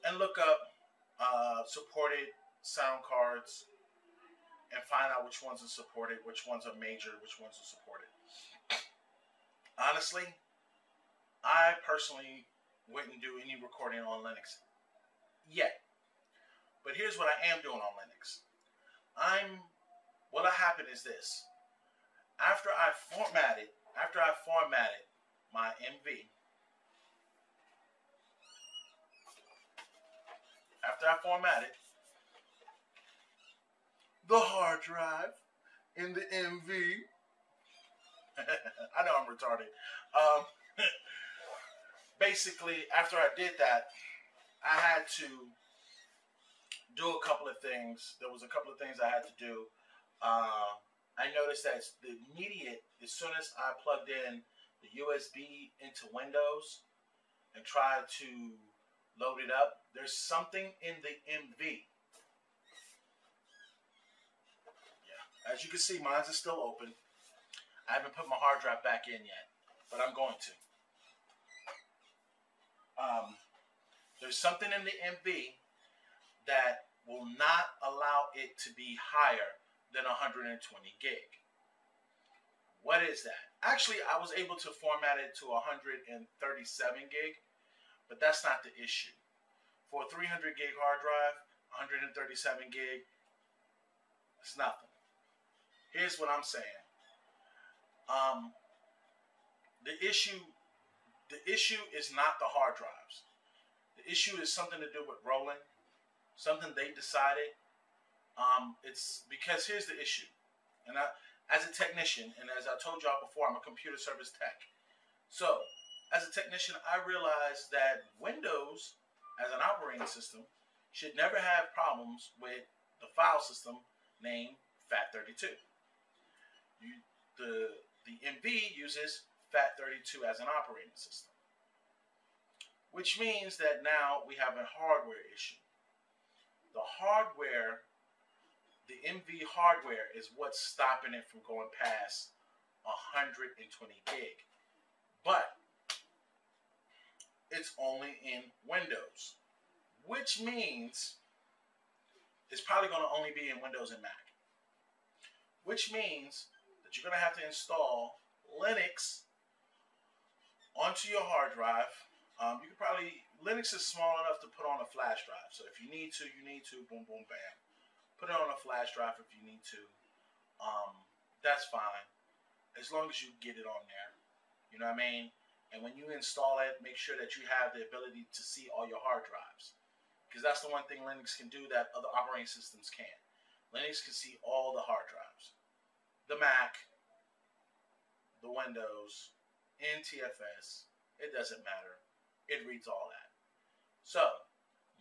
and look up supported sound cards and find out which ones are supported, which ones are major, which ones are supported. Honestly, I personally wouldn't do any recording on Linux yet. But here's what I am doing on Linux. What'll happen is this. After I formatted my MV, the hard drive in the MV. I know I'm retarded. Basically, after I did that, I had to do a couple of things. There was a couple of things I had to do. I noticed that the immediate, as soon as I plugged in the USB into Windows and tried to load it up, there's something in the MV. Yeah, as you can see, mine is still open. I haven't put my hard drive back in yet, but I'm going to. There's something in the MV that will not allow it to be higher than 120 gig. What is that? Actually, I was able to format it to 137 gig, but that's not the issue. For a 300 gig hard drive, 137 gig, it's nothing. Here's what I'm saying. The issue is not the hard drives. The issue is something to do with rolling, something they decided. It's because here's the issue. And as a technician, and as I told y'all before, I'm a computer service tech. So, as a technician, I realized that Windows, as an operating system, should never have problems with the file system named FAT32. The MV uses FAT32 as an operating system, which means that now we have a hardware issue. The hardware, the MV hardware, is what's stopping it from going past 120 gig. But it's only in Windows, which means it's probably going to only be in Windows and Mac, which means that you're going to have to install Linux onto your hard drive. You could probably, Linux is small enough to put on a flash drive. So if you need to, boom, boom, bam. Put it on a flash drive if you need to. That's fine. As long as you get it on there. You know what I mean? And when you install it, make sure that you have the ability to see all your hard drives. Because that's the one thing Linux can do that other operating systems can't. Linux can see all the hard drives. The Mac, the Windows, NTFS, it doesn't matter. It reads all that. So,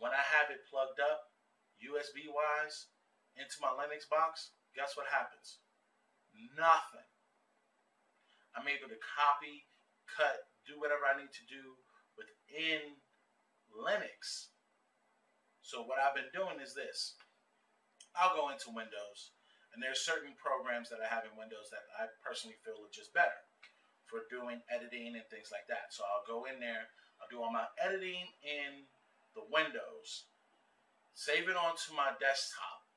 when I have it plugged up, USB-wise, into my Linux box, guess what happens? Nothing. I'm able to copy, cut, do whatever I need to do within Linux. So what I've been doing is this. I'll go into Windows. And there's certain programs that I have in Windows that I personally feel are just better for doing editing and things like that. So I'll go in there, I'll do all my editing in the Windows, save it onto my desktop,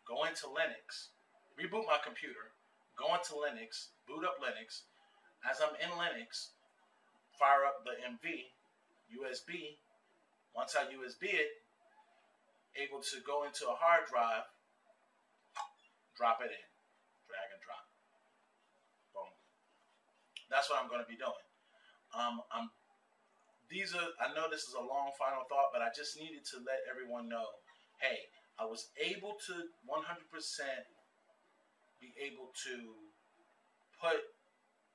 go into Linux, reboot my computer, go into Linux, boot up Linux. As I'm in Linux, fire up the MV, USB. Once I USB it, able to go into a hard drive, drop it in, drag and drop. Boom. That's what I'm going to be doing. I know this is a long final thought, but I just needed to let everyone know, hey, I was able to 100% be able to put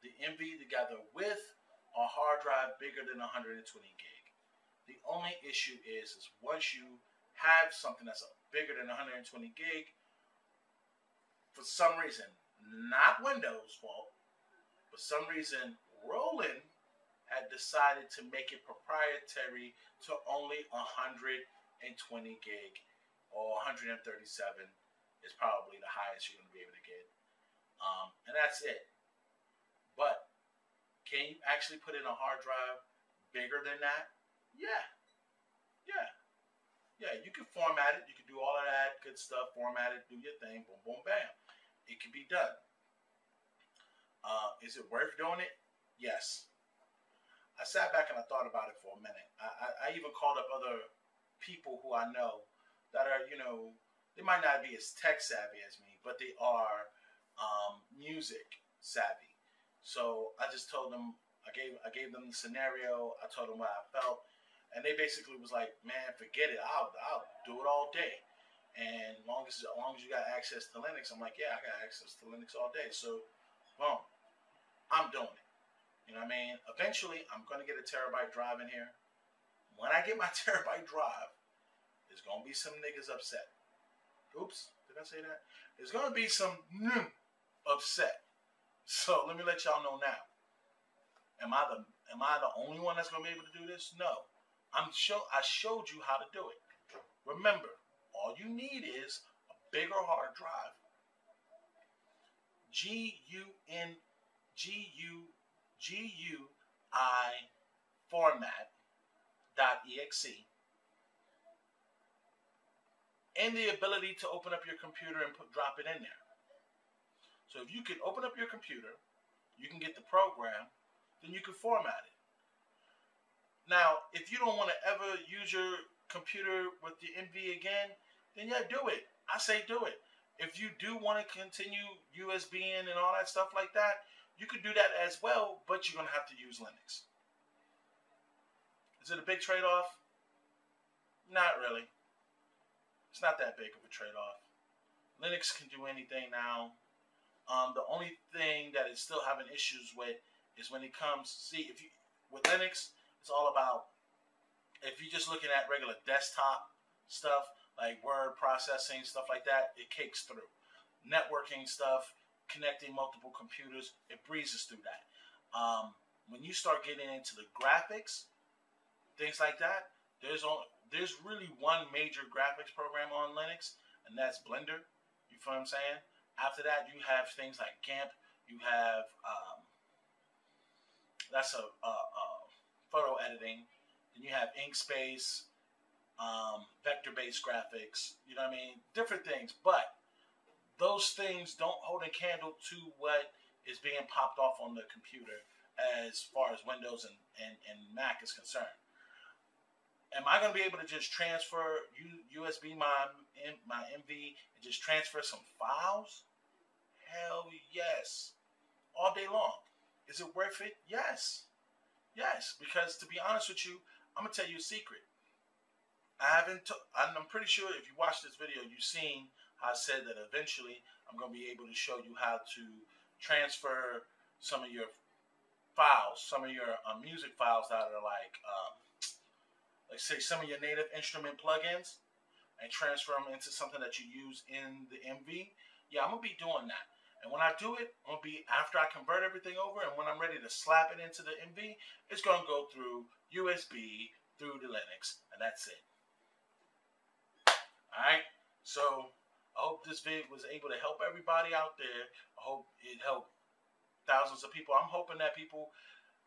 the MV together with a hard drive bigger than 120 gig. The only issue is once you have something that's bigger than 120 gig, for some reason, not Windows' fault, for some reason, Roland had decided to make it proprietary to only 120 gig, or 137 is probably the highest you're going to be able to get. And that's it. But can you actually put in a hard drive bigger than that? Yeah. You can format it. You can do all of that good stuff. Format it. Do your thing. Boom, boom, bam. It can be done. Is it worth doing it? Yes. I sat back and I thought about it for a minute. I even called up other people who I know that are, they might not be as tech savvy as me, but they are music savvy. So I just told them, I gave them the scenario. I told them what I felt, and they basically was like, "Man, forget it. I'll do it all day." And as long as you got access to Linux, I'm like, "Yeah, I got access to Linux all day." So, boom, I'm doing it. You know what I mean? Eventually, I'm gonna get a terabyte drive in here. When I get my terabyte drive, there's gonna be some niggas upset. Oops, did I say that? There's gonna be some upset. So let me let y'all know now. Am I the only one that's gonna be able to do this? No. I showed you how to do it. Remember, all you need is a bigger hard drive. GUI format.exe, and the ability to open up your computer and drop it in there. So if you can open up your computer, you can get the program, then you can format it. Now, if you don't want to ever use your computer with the MV again, then yeah, do it. I say do it. If you do want to continue USBing and all that stuff like that, you could do that as well, but you're going to have to use Linux. Is it a big trade-off? Not really. It's not that big of a trade-off. Linux can do anything now. The only thing that it's still having issues with is when it comes, with Linux, it's all about, if you're just looking at regular desktop stuff, like word processing, stuff like that, it cakes through. Networking stuff, connecting multiple computers, it breezes through that. When you start getting into the graphics, things like that, there's really one major graphics program on Linux, and that's Blender. You feel what I'm saying? After that, you have things like GIMP. You have that's a photo editing. Then you have Inkspace, vector-based graphics. You know what I mean? Different things, but those things don't hold a candle to what is being popped off on the computer as far as Windows and Mac is concerned. Am I going to be able to just transfer USB my MV and just transfer some files? Hell yes. All day long. Is it worth it? Yes. Yes, because to be honest with you, I'm going to tell you a secret. I'm pretty sure if you watched this video, you've seen how I said that eventually I'm going to be able to show you how to transfer some of your files, some of your music files that are like say some of your native instrument plugins, and transfer them into something that you use in the MV. Yeah, I'm going to be doing that. And when I do it, I'm going to be, after I convert everything over, and when I'm ready to slap it into the MV, it's going to go through USB, through the Linux, and that's it. Alright? So, I hope this vid was able to help everybody out there. I hope it helped thousands of people. I'm hoping that people,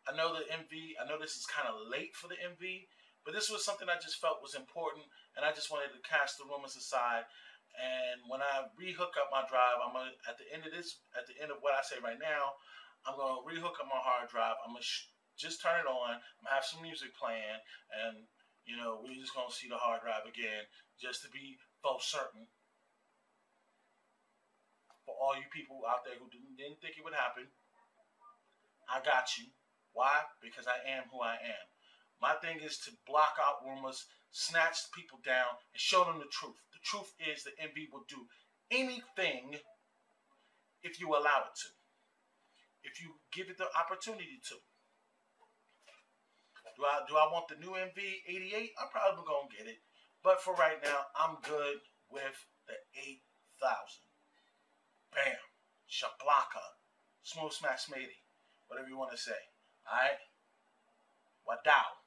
I know the MV, I know this is kind of late for the MV, but this was something I just felt was important, and I just wanted to cast the rumors aside. And when I rehook up my drive, I'm gonna, at the end of what I say right now, I'm gonna rehook up my hard drive. I'm gonna just turn it on. I'm gonna have some music playing, and you know, we're just gonna see the hard drive again, just to be for certain. For all you people out there who didn't think it would happen, I got you. Why? Because I am who I am. My thing is to block out rumors, snatch people down, and show them the truth. The truth is that MV will do anything if you allow it to. If you give it the opportunity to. Do I want the new mv8000? I'm probably going to get it. But for right now, I'm good with the 8000. Bam. Shablaka. Smooth smack smatey. Whatever you want to say. Alright? Wadao.